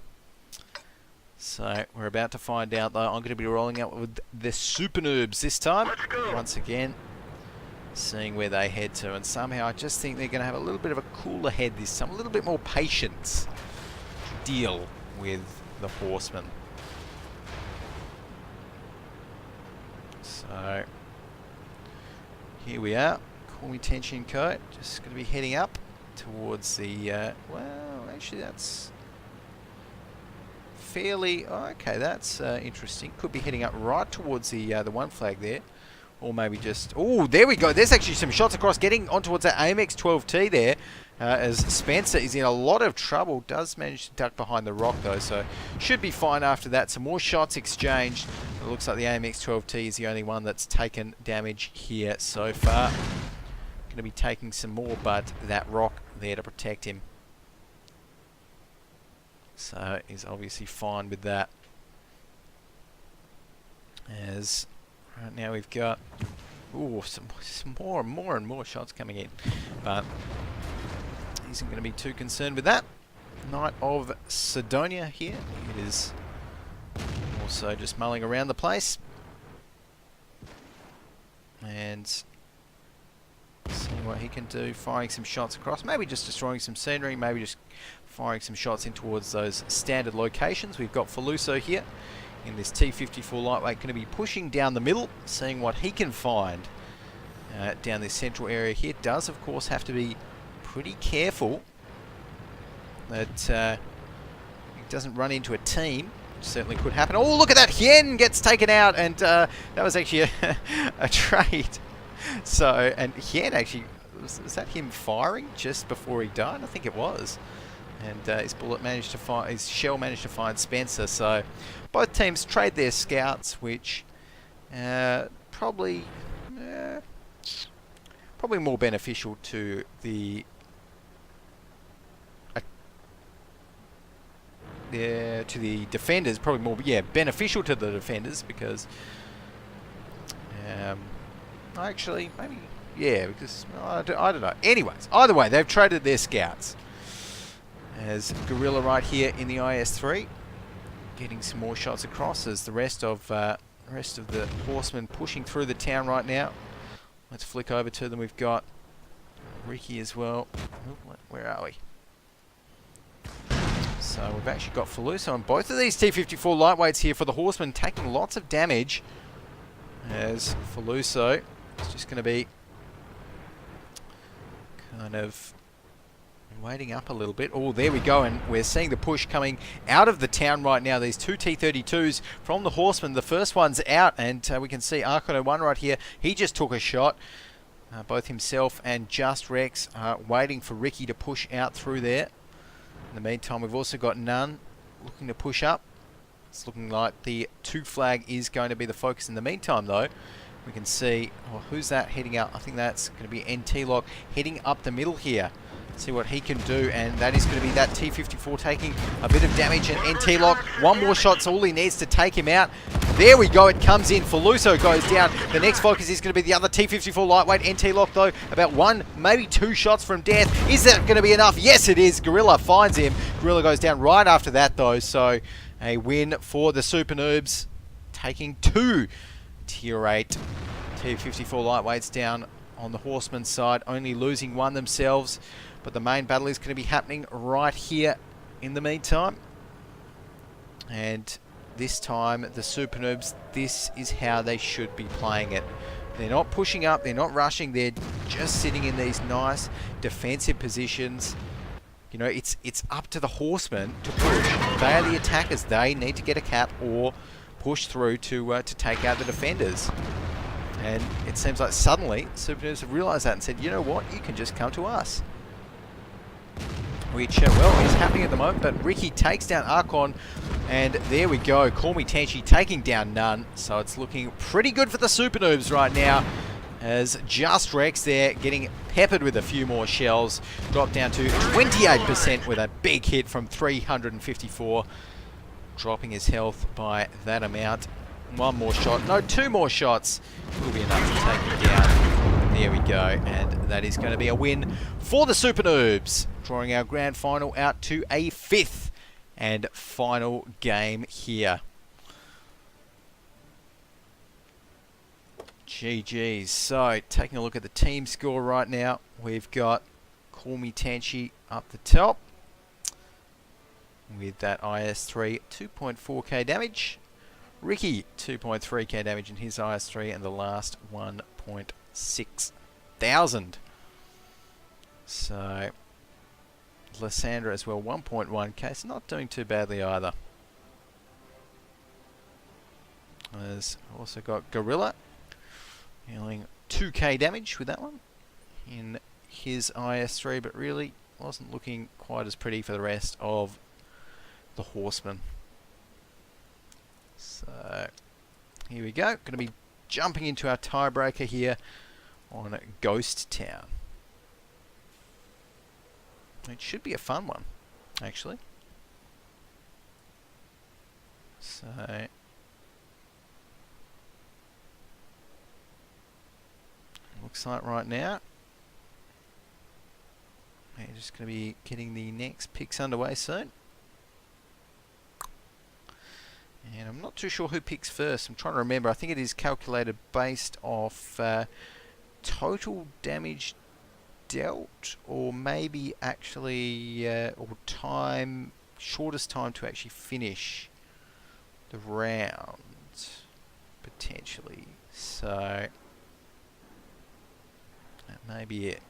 So we're about to find out though. I'm going to be rolling out with the SuperNoobs this time. Once again, seeing where they head to. And somehow I just think they're going to have a little bit of a cooler head this time. A little bit more patience to deal with the Horsemen. So here we are. Call me Tension Coat. Just going to be heading up towards the well, actually that's fairly okay. That's interesting. Could be heading up right towards the one flag there, or maybe just... Oh, there we go. There's actually some shots across, getting on towards that AMX 12T there. As Spencer is in a lot of trouble. Does manage to duck behind the rock though, so should be fine after that. Some more shots exchanged. It looks like the AMX 12T is the only one that's taken damage here so far. Going to be taking some more, but that rock there to protect him. So he's obviously fine with that. As right now we've got some more and more shots coming in, but isn't going to be too concerned with that. Knight of Sidonia here. It is also just mulling around the place and seeing what he can do, firing some shots across, maybe just destroying some scenery, maybe just firing some shots in towards those standard locations. We've got Faluso here in this T54 lightweight, going to be pushing down the middle, seeing what he can find down this central area here. Does of course have to be pretty careful that he doesn't run into a team. Certainly could happen. Oh, look at that! Hien gets taken out, and that was actually a trade. So, and Hien actually, was that him firing just before he died? I think it was. And his bullet managed to find, his shell managed to find Spencer. So, both teams trade their scouts, which probably more beneficial to the defenders, probably more, beneficial to the defenders, because actually maybe, because I don't know. Anyways, either way, they've traded their scouts. As Gorilla right here in the IS-3, getting some more shots across as the rest of the Horsemen pushing through the town right now. Let's flick over to them. We've got Ricky as well. Oh, where are we? So we've actually got Faluso on both of these T54 lightweights here for the Horsemen, taking lots of damage as Faluso is just going to be kind of waiting up a little bit. Oh, there we go, and we're seeing the push coming out of the town right now. These two T-32s from the Horsemen. The first one's out, and we can see Arcon 1 right here. He just took a shot. Both himself and Just Rex waiting for Ricky to push out through there. In the meantime, we've also got None looking to push up. It's looking like the 2 flag is going to be the focus. In the meantime, though, we can see, oh, who's that heading up? I think that's going to be NT Lock heading up the middle here. See what he can do, and that is going to be that T-54 taking a bit of damage, and NT Lock, one more shot's all he needs to take him out. There we go, it comes in. Faluso goes down. The next focus is going to be the other T-54 lightweight. NT Lock, though, about 1, maybe 2 shots from death. Is that going to be enough? Yes, it is. Gorilla finds him. Gorilla goes down right after that, though, so a win for the SuperNoobs, taking 2 Tier 8 T-54 lightweights down on the Horsemen side, only losing 1 themselves. But the main battle is going to be happening right here in the meantime. And this time, the SuperNoobs, this is how they should be playing it. They're not pushing up, they're not rushing, they're just sitting in these nice defensive positions. You know, it's up to the Horsemen to push. They are the attackers. They need to get a cap or push through to take out the defenders. And it seems like suddenly, SuperNoobs have realised that and said, you know what, you can just come to us. Which, well, is happening at the moment, but Ricky takes down Archon, and there we go. Call Me Tenchi taking down None, so it's looking pretty good for the SuperNoobs right now, as Just Rex there getting peppered with a few more shells, dropped down to 28% with a big hit from 354, dropping his health by that amount. 1 more shot, no, 2 more shots will be enough to take him down. There we go, and that is going to be a win for the SuperNoobs, drawing our grand final out to a 5th and final game here. GG's. So, taking a look at the team score right now, we've got Call Me Tenchi up the top with that IS-3 2.4k damage. Ricky 2.3k damage in his IS-3, and the last 1.6 thousand. So Lysandra as well, 1.1k. It's not doing too badly either. There's also got Gorilla dealing 2k damage with that one in his IS-3, but really wasn't looking quite as pretty for the rest of the Horsemen. So here we go. Going to be jumping into our tiebreaker here on Ghost Town. It should be a fun one, actually. So looks like right now we're just going to be getting the next picks underway soon. And I'm not too sure who picks first. I'm trying to remember. I think it is calculated based off total damage dealt, or maybe actually or time, shortest time to actually finish the round, potentially. So that may be it.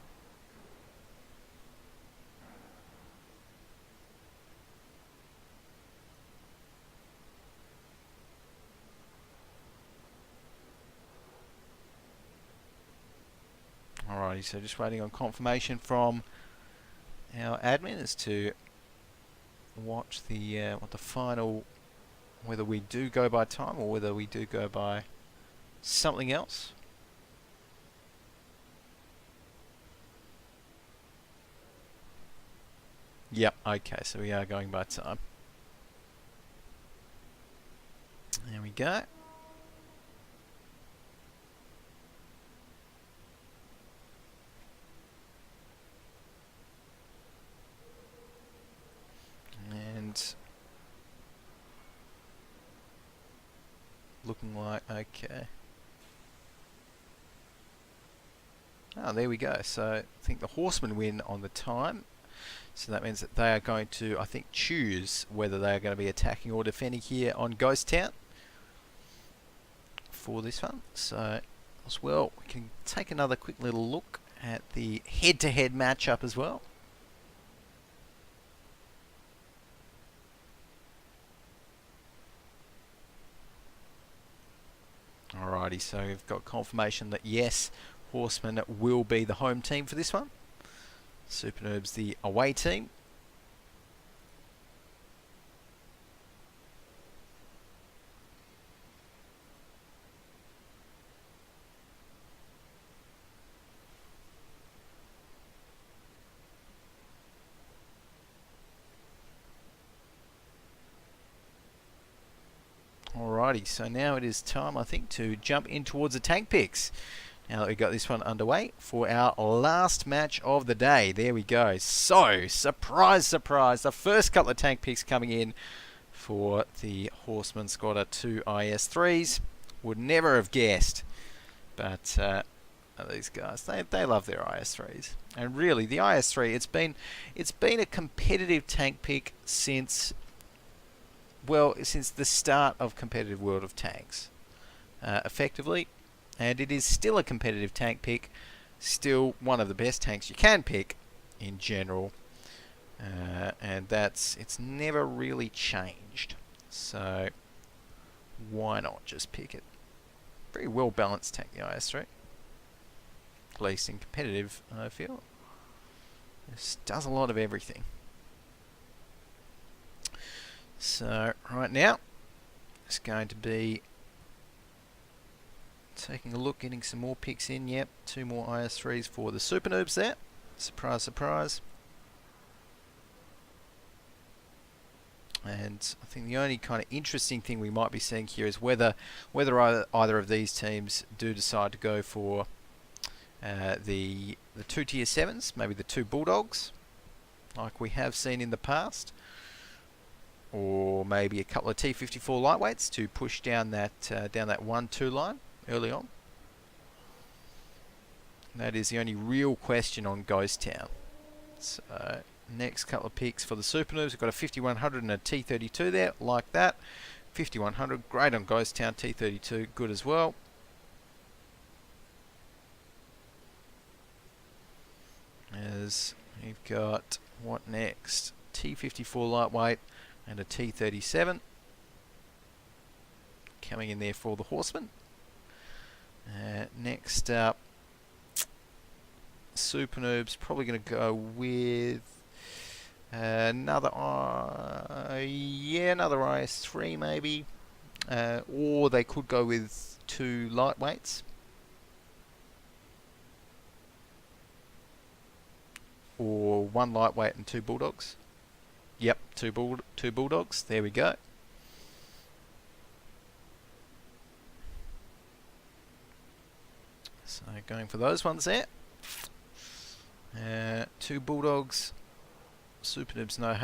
Alrighty, so just waiting on confirmation from our admin as to what the final, whether we do go by time or whether we do go by something else. Yep, okay, so we are going by time. There we go. And looking like okay. Oh, there we go. So I think the Horsemen win on the time. So that means that they are going to, I think, choose whether they are going to be attacking or defending here on Ghost Town. for this one. So as well, we can take another quick little look at the head-to-head matchup as well. Alrighty, so we've got confirmation that yes, Horsemen will be the home team for this one. SuperNoobs the away team. Alrighty, so now it is time, I think, to jump in towards the tank picks. Now that we've got this one underway for our last match of the day. There we go. So, surprise, surprise, the first couple of tank picks coming in for the Horsemen Squatter 2 IS3s. Would never have guessed. But these guys, they love their IS3s. And really, the IS3, it's been a competitive tank pick since the start of competitive World of Tanks, effectively, and it is still a competitive tank pick, still one of the best tanks you can pick in general, and it's never really changed, so why not just pick it? Very well balanced tank, the IS3, at least in competitive, I feel. It does a lot of everything. So right now, it's going to be taking a look, getting some more picks in. Yep, 2 more IS3s for the SuperNoobs there. Surprise, surprise. And I think the only kind of interesting thing we might be seeing here is whether either of these teams do decide to go for the 2 tier 7s, maybe the 2 Bulldogs, like we have seen in the past. Or maybe a couple of T54 lightweights to push down that 1-2 line early on. That is the only real question on Ghost Town. So next couple of picks for the SuperNoobs. We've got a 5100 and a T32 there, like that. 5100, great on Ghost Town. T32, good as well. As we've got, what next? T54 lightweight and a T37 coming in there for the Horsemen. Next up, SuperNoobs probably going to go with another IS3 maybe, or they could go with 2 lightweights, or 1 lightweight and 2 Bulldogs. Yep, 2 Bulldogs. There we go. So going for those ones there. 2 Bulldogs. SuperNoobs know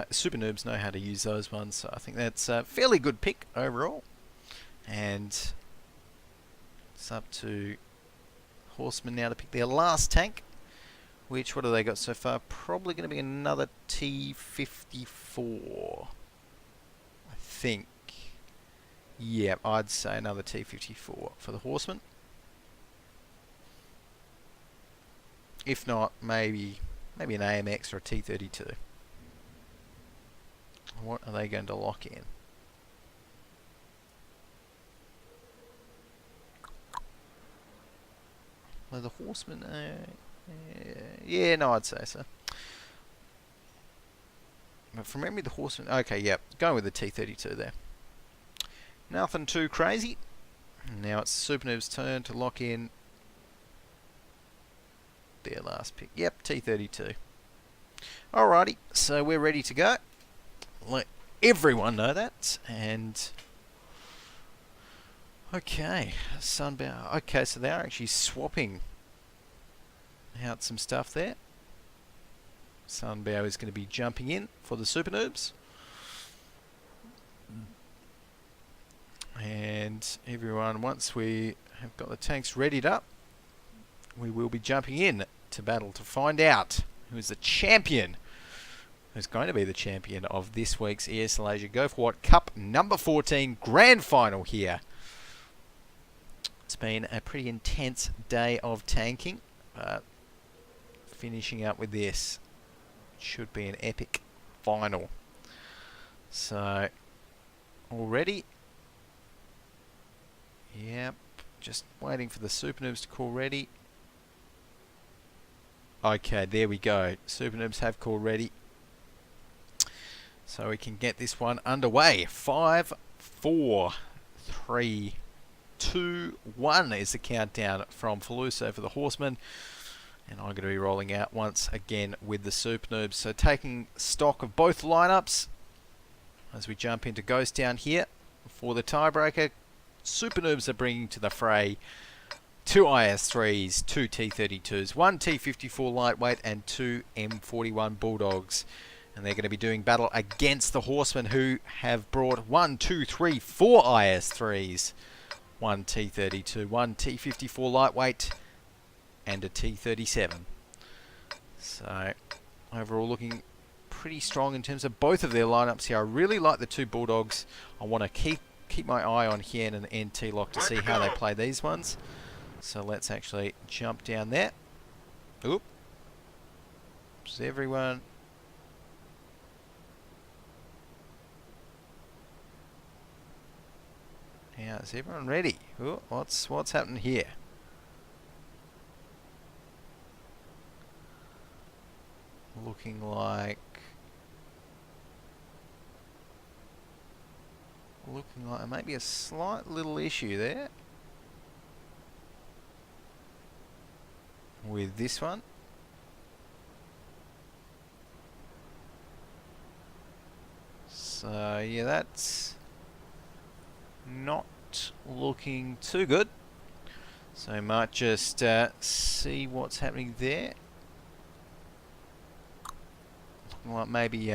how to use those ones, so I think that's a fairly good pick overall. And it's up to Horsemen now to pick their last tank. Which, what have they got so far? Probably going to be another T54. I think. Yeah, I'd say another T54 for the Horsemen. If not, maybe an AMX or a T32. What are they going to lock in? Well, the Horsemen... yeah, no, I'd say so. But from memory, the Horsemen... Okay, yep, going with the T32 there. Nothing too crazy. Now it's SuperNoobs' turn to lock in their last pick. Yep, T32. Alrighty, so we're ready to go. Let everyone know that. And... okay, Sunbow. Okay, so they are actually swapping out some stuff there. Sunbow is going to be jumping in for the SuperNoobs. And everyone, once we have got the tanks readied up, we will be jumping in to battle to find out who is the champion, who's going to be the champion of this week's ESL Asia Go4WoT Cup number 14 grand final here It's been a pretty intense day of tanking, but finishing up with this should be an epic final. So, already, yep, just waiting for the SuperNoobs to call ready. Okay, there we go. SuperNoobs have called ready. So we can get this one underway. 5, 4, 3, 2, 1 is the countdown from Faluso for the Horsemen. And I'm going to be rolling out once again with the SuperNoobs. So taking stock of both lineups as we jump into Ghost down here for the tiebreaker. SuperNoobs are bringing to the fray 2 IS3s, 2 T32s, 1 T54 lightweight and 2 M41 Bulldogs. And they're going to be doing battle against the Horsemen, who have brought 1, 2, 3, 4 IS3s, 1 T32, 1 T54 lightweight and a T37. So overall looking pretty strong in terms of both of their lineups here. I really like the 2 Bulldogs. I want to keep my eye on here and an NT lock to see how they play these ones. So let's actually jump down there. Oop. Is everyone... Now, is everyone ready? Ooh, what's happening here? Looking like maybe a slight little issue there with this one. So yeah, that's not looking too good. So I might just see what's happening there. Looking like maybe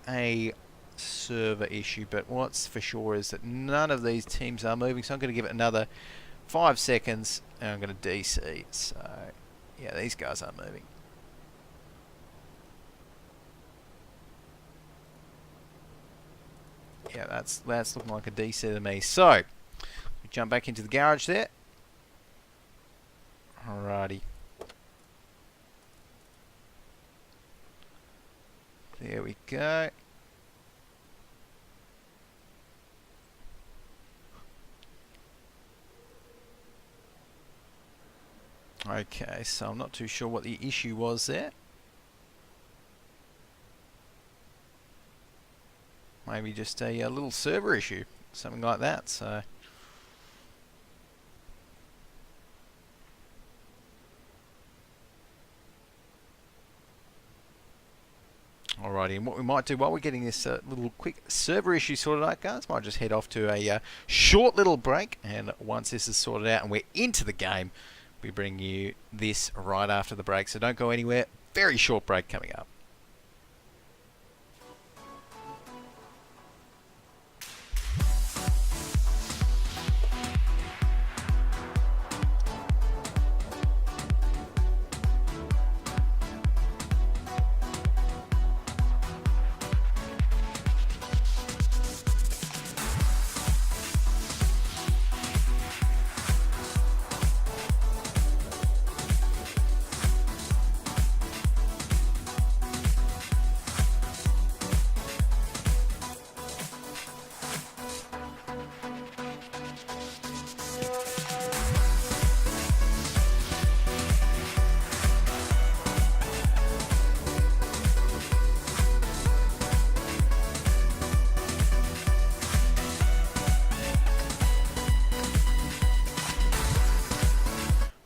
a server issue, but what's for sure is that none of these teams are moving. So I'm going to give it another 5 seconds, and I'm going to DC. So yeah, these guys aren't moving. Yeah, that's looking like a DC to me. So, we jump back into the garage there. Alrighty. There we go. Okay, so I'm not too sure what the issue was there. Maybe just a little server issue, something like that. So, alrighty, and what we might do while we're getting this little quick server issue sorted out, guys, might just head off to a short little break, and once this is sorted out and we're into the game, we bring you this right after the break. So don't go anywhere. Very short break coming up.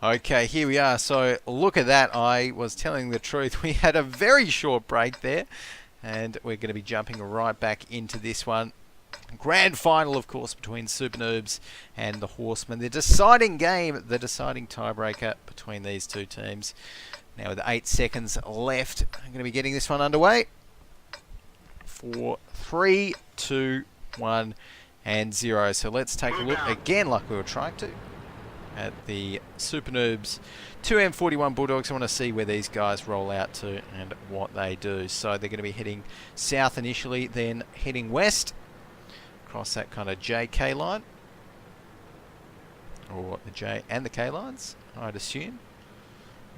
Okay, here we are. So look at that. I was telling the truth. We had a very short break there, and we're going to be jumping right back into this one. Grand final, of course, between SuperNoobs and the Horsemen. The deciding game, the deciding tiebreaker between these two teams. Now with 8 seconds left, I'm going to be getting this one underway. 4, 3, 2, 1, and 0. So let's take a look again, like we were trying to, at the SuperNoobs 2 M41 Bulldogs. I want to see where these guys roll out to and what they do. So they're going to be heading south initially, then heading west, across that kind of JK line. Or the J and the K lines, I'd assume.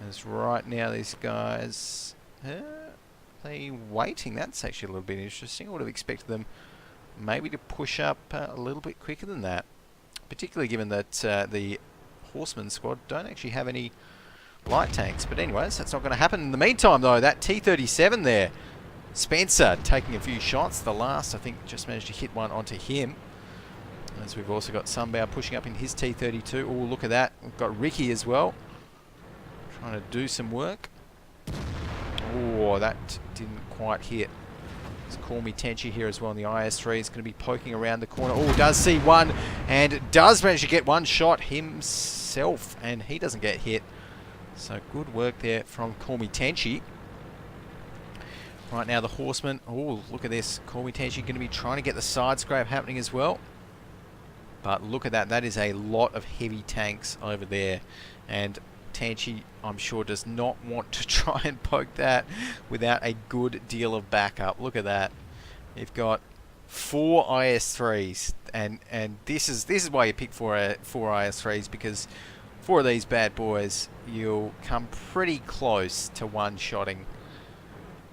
As right now these guys... they waiting. That's actually a little bit interesting. I would have expected them maybe to push up a little bit quicker than that. Particularly given that the Horsemen squad don't actually have any light tanks. But anyways, that's not going to happen. In the meantime, though, that T-37 there, Spencer taking a few shots. The last, I think, just managed to hit one onto him. As we've also got Sunbow pushing up in his T-32. Oh, look at that. We've got Ricky as well, trying to do some work. Oh, that didn't quite hit. There's Call Me Tenchi here as well in the IS-3. He's going to be poking around the corner. Oh, does see one and does manage to get one shot himself, and he doesn't get hit. So good work there from Call Me Tenchi. Right now the Horsemen. Oh, look at this. Call Me Tenchi going to be trying to get the side scrape happening as well. But look at that. That is a lot of heavy tanks over there. And Tenchi, I'm sure, does not want to try and poke that without a good deal of backup. Look at that. You've got 4 IS-3s, and this is why you pick 4 IS-3s, because 4 of these bad boys, you'll come pretty close to one-shotting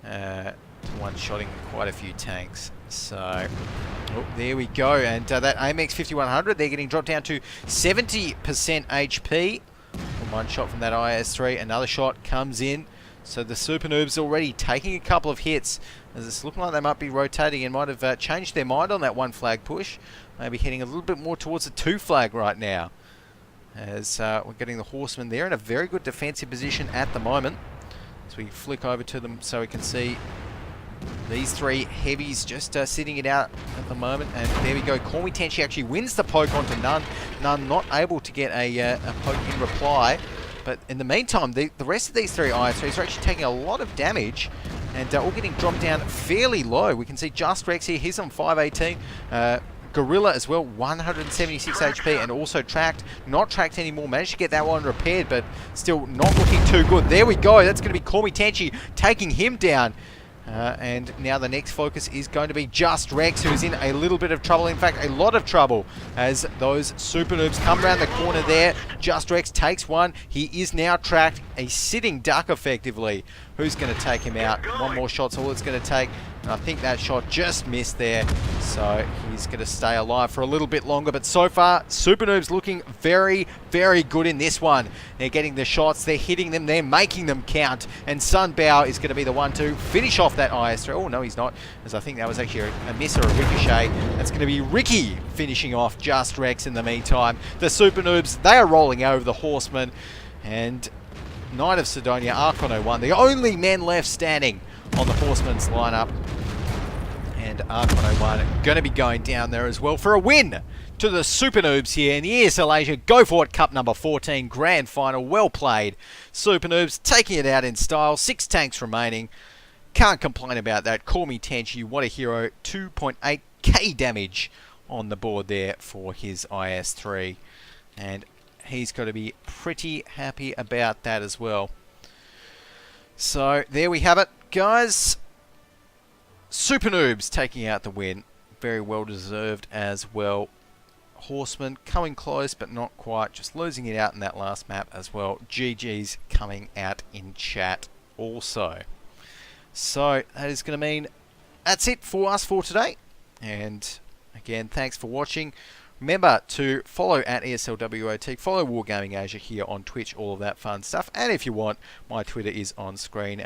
quite a few tanks. So, oh, there we go. And that AMX 5100, they're getting dropped down to 70% HP. One shot from that IS-3, another shot comes in. So the SuperNoobs already taking a couple of hits, as it's looking like they might be rotating and might have changed their mind on that 1 flag push. Maybe heading a little bit more towards the 2 flag right now. As we're getting the Horsemen there in a very good defensive position at the moment. As we flick over to them so we can see these 3 heavies just sitting it out at the moment. And there we go. Call Me Tenchi actually wins the poke onto None. None not able to get a poke in reply. But in the meantime, the rest of these 3 IS-3s are actually taking a lot of damage. And all getting dropped down fairly low. We can see Just Rex here. He's on 518. Gorilla as well, 176 HP, and also tracked. Not tracked anymore. Managed to get that one repaired, but still not looking too good. There we go. That's going to be Call Me Tenchi taking him down. And now the next focus is going to be Just Rex, who's in a little bit of trouble. In fact, a lot of trouble, as those SuperNoobs come around the corner there. Just Rex takes one. He is now tracked. A sitting duck, effectively. Who's going to take him out? One more shot's all it's going to take. And I think that shot just missed there. So he's going to stay alive for a little bit longer. But so far, SuperNoobs looking very, very good in this one. They're getting the shots. They're hitting them. They're making them count. And Sunbow is going to be the one to finish off that IS-3. Oh, no, he's not. As I think that was actually a miss or a ricochet. That's going to be Ricky finishing off Just Rex in the meantime. The SuperNoobs, they are rolling over the Horsemen. And Knight of Sidonia, Archon 01, the only men left standing on the Horsemen's lineup. And Archon 01 going to be going down there as well for a win to the SuperNoobs here in the ESL Asia Go4WoT Cup number 14 Grand Final. Well played. SuperNoobs taking it out in style. 6 tanks remaining. Can't complain about that. Call Me Tenchi, what a hero. 2.8k damage on the board there for his IS-3. And he's got to be pretty happy about that as well. So there we have it, guys. SuperNoobs taking out the win. Very well deserved as well. Horsemen coming close but not quite. Just losing it out in that last map as well. GG's coming out in chat also. So that is going to mean that's it for us for today. And again, thanks for watching. Remember to follow at ESLWOT, follow Wargaming Asia here on Twitch, all of that fun stuff. And if you want, my Twitter is on screen.